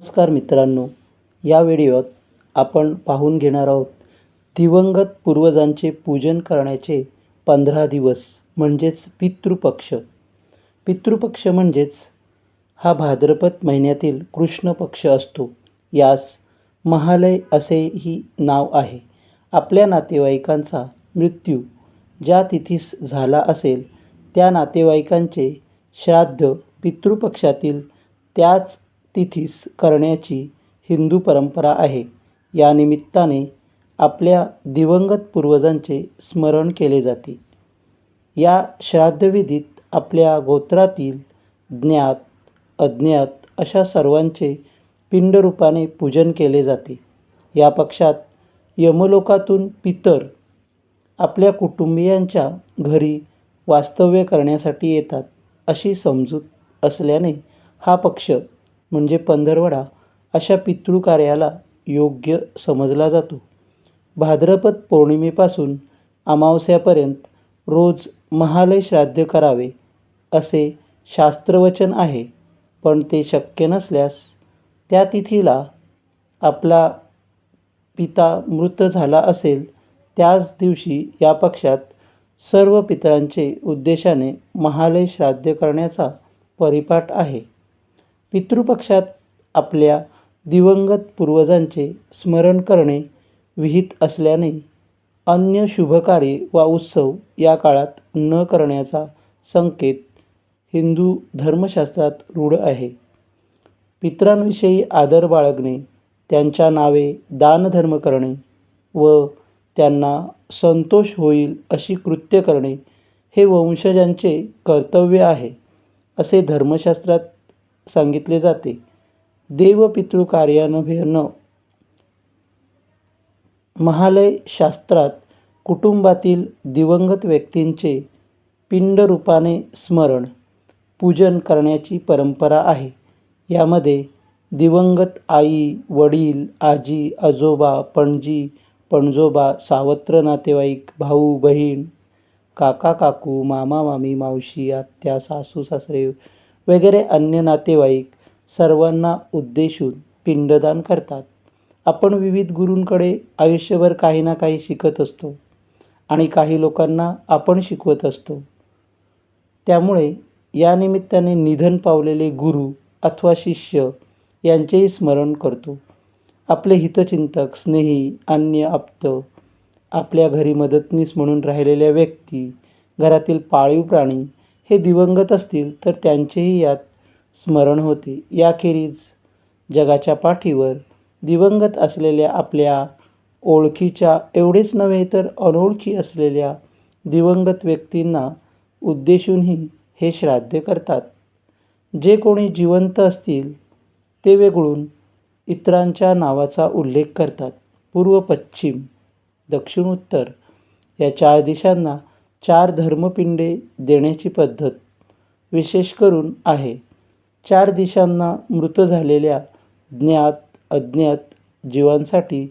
नमस्कार मित्रांनो, या व्हिडिओत आपण पाहून घेणार आहोत दिवंगत पूर्वजांचे पूजन करण्याचे 15 दिवस म्हणजेच पितृपक्ष. पितृपक्ष म्हणजेच हा भाद्रपद महिन्यातील कृष्ण पक्ष असतो. यास महालय असेही नाव आहे. आपल्या नातेवाईकांचा मृत्यू ज्या तिथीस झाला असेल त्या नातेवाईकांचे श्राद्ध पितृपक्षातील त्याच तिथीस करण्याची हिंदू परंपरा आहे. या निमित्ताने आपल्या दिवंगत पूर्वजांचे स्मरण केले जाते. या श्राद्धविधीत आपल्या गोत्रातील ज्ञात अज्ञात अशा सर्वांचे पिंडरूपाने पूजन केले जाते. या पक्षात यमलोकातून पितर आपल्या कुटुंबियांच्या घरी वास्तव्य करण्यासाठी येतात अशी समजूत असल्याने हा पक्ष म्हणजे पंधरवडा अशा पितृकार्याला योग्य समजला जातो. भाद्रपद पौर्णिमेपासून अमावस्यापर्यंत रोज महालय श्राद्ध करावे असे शास्त्रवचन आहे. पण ते शक्य नसल्यास त्या तिथीला आपला पिता मृत झाला असेल त्याच दिवशी या पक्षात सर्व पितरांचे उद्देशाने महालय श्राद्ध करण्याचा परिपाठ आहे. पितृपक्षात आपल्या दिवंगत पूर्वजांचे स्मरण करणे विहित असल्याने अन्य शुभकार्ये वा उत्सव या काळात न करण्याचा संकेत हिंदू धर्मशास्त्रात रूढ आहे. पितरांविषयी आदर बाळगणे, त्यांच्या नावे दानधर्म करणे व त्यांना संतोष होईल अशी कृत्य करणे हे वंशजांचे कर्तव्य आहे असे धर्मशास्त्रात सांगितले जाते. देवपितृ कार्यान्वयन महालय शास्त्रात कुटुंबातील दिवंगत व्यक्तींचे पिंडरूपाने स्मरण पूजन करण्याची परंपरा आहे. यामध्ये दिवंगत आई, वडील, आजी, आजोबा, पणजी, पणजोबा, सावत्र नातेवाईक, भाऊ, बहीण, काका, काकू, मामा, मामी, मावशी, आत्या, सासू, सासरे वगैरे अन्य नातेवाईक सर्वांना उद्देशून पिंडदान करतात. आपण विविध गुरूंकडे आयुष्यभर काही ना काही शिकत असतो आणि काही लोकांना आपण शिकवत असतो. त्यामुळे या निमित्ताने निधन पावलेले गुरु अथवा शिष्य यांचेही स्मरण करतो. आपले हितचिंतक, स्नेही, अन्य आप्त, आपल्या घरी मदतनीस म्हणून राहिलेल्या व्यक्ती, घरातील पाळीव प्राणी हे दिवंगत असतील तर त्यांचेही यात स्मरण होते. याखेरीज जगाच्या पाठीवर दिवंगत असलेल्या आपल्या ओळखीच्या एवढेच नव्हे तर अनोळखी असलेल्या दिवंगत व्यक्तींना उद्देशूनही हे श्राद्ध करतात. जे कोणी जिवंत असतील ते वेगळून इतरांच्या नावाचा उल्लेख करतात. पूर्व, पश्चिम, दक्षिण, उत्तर या 4 दिशांना 4 धर्मपिंडे देण्याची पद्धत विशेष करून आहे. 4 दिशांना मृत झालेल्या ज्ञात अज्ञात जीवांसाठी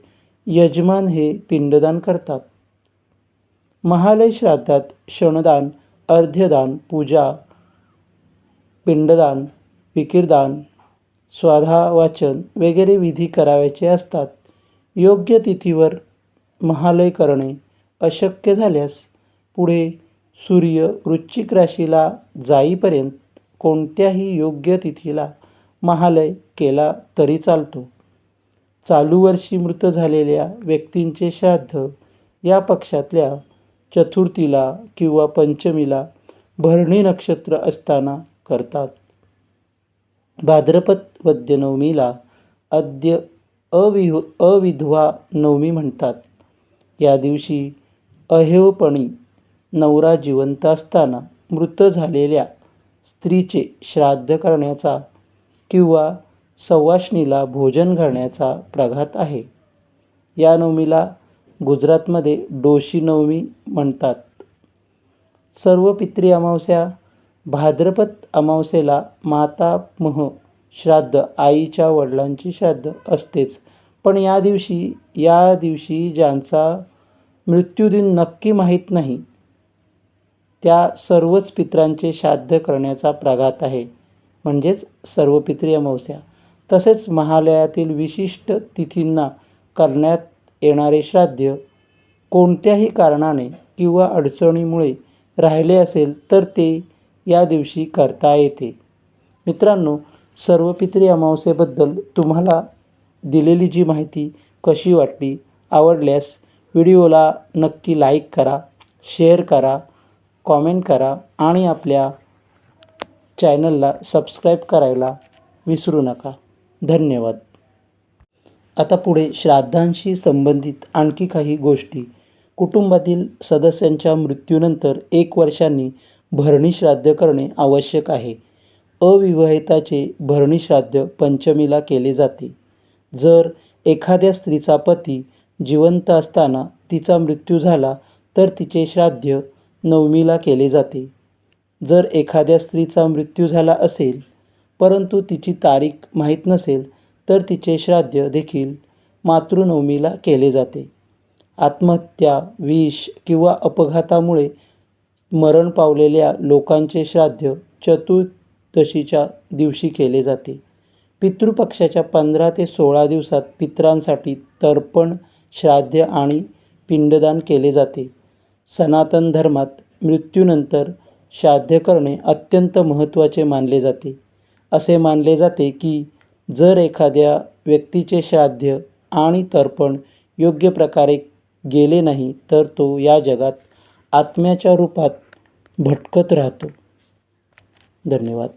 यजमान हे पिंडदान करतात. महालय श्राद्धात क्षणदान, अर्ध्यदान, पूजा, पिंडदान, विकीरदान, स्वाधावाचन वगैरे विधी करावयाचे असतात. योग्य तिथीवर महालय करणे अशक्य झाल्यास पुढे सूर्य वृश्चिक राशीला जाईपर्यंत कोणत्याही योग्य तिथीला महालय केला तरी चालतो. चालू वर्षी मृत झालेल्या व्यक्तींचे श्राद्ध या पक्षातल्या चतुर्थीला किंवा पंचमीला भरणी नक्षत्र असताना करतात. भाद्रपद वद्य नवमीला अविधवा नवमी म्हणतात. या दिवशी अहेवपणी नवरा जिवंत असताना मृत झालेल्या स्त्रीचे श्राद्ध करण्याचा किंवा सवाष्णीला भोजन घालण्याचा प्रघात आहे. या नवमीला गुजरातमध्ये डोशी नवमी म्हणतात. सर्व पितरी अमावस्या भाद्रपद अमावस्येला मातामह श्राद्ध, आईच्या वडिलांची श्राद्ध असतेच. पण या दिवशी ज्यांचा मृत्यूदिन नक्की माहीत नाही त्या सर्वच पितरांचे श्राद्ध करण्याचा प्रघात आहे. म्हणजेच सर्व पितरी अमावस्या. तसेच महालयातील विशिष्ट तिथींना करण्यात येणारे श्राद्ध कोणत्याही कारणाने किंवा अडचणीमुळे राहिले असेल तर ते या दिवशी करता येते. मित्रांनो, सर्वपित्री अमावस्येबद्दल तुम्हाला दिलेली जी माहिती कशी वाटली, आवडल्यास व्हिडिओला नक्की लाईक करा, शेअर करा, कॉमेंट करा आणि आपल्या चॅनलला सबस्क्राईब करायला विसरू नका. धन्यवाद. आता पुढे श्राद्धांशी संबंधित आणखी काही गोष्टी. कुटुंबातील सदस्यांच्या मृत्यूनंतर 1 वर्षांनी भरणी श्राद्ध करणे आवश्यक आहे. अविवाहिताचे भरणी श्राद्ध पंचमीला केले जाते. जर एखाद्या स्त्रीचा पती जिवंत असताना तिचा मृत्यू झाला तर तिचे श्राद्ध 9मीला केले जाते. जर एखाद्या स्त्रीचा मृत्यू झाला असेल परंतु तिची तारीख माहीत नसेल तर तिचे श्राद्ध देखील मातृनवमीला केले जाते. आत्महत्या, विष किंवा अपघातामुळे मरण पावलेल्या लोकांचे श्राद्ध चतुर्दशीच्या दिवशी केले जाते. पितृपक्षाच्या 15 ते 16 दिवसात पितरांसाठी तर्पण, श्राद्ध आणि पिंडदान केले जाते. सनातन धर्मात मृत्यूनंतर श्राद्ध करणे अत्यंत महत्त्वाचे मानले जाते. असे मानले जाते की जर एखाद्या व्यक्तीचे श्राद्ध आणि तर्पण योग्य प्रकारे गेले नाही तर तो या जगात आत्म्याच्या रूपात भटकत राहतो. धन्यवाद.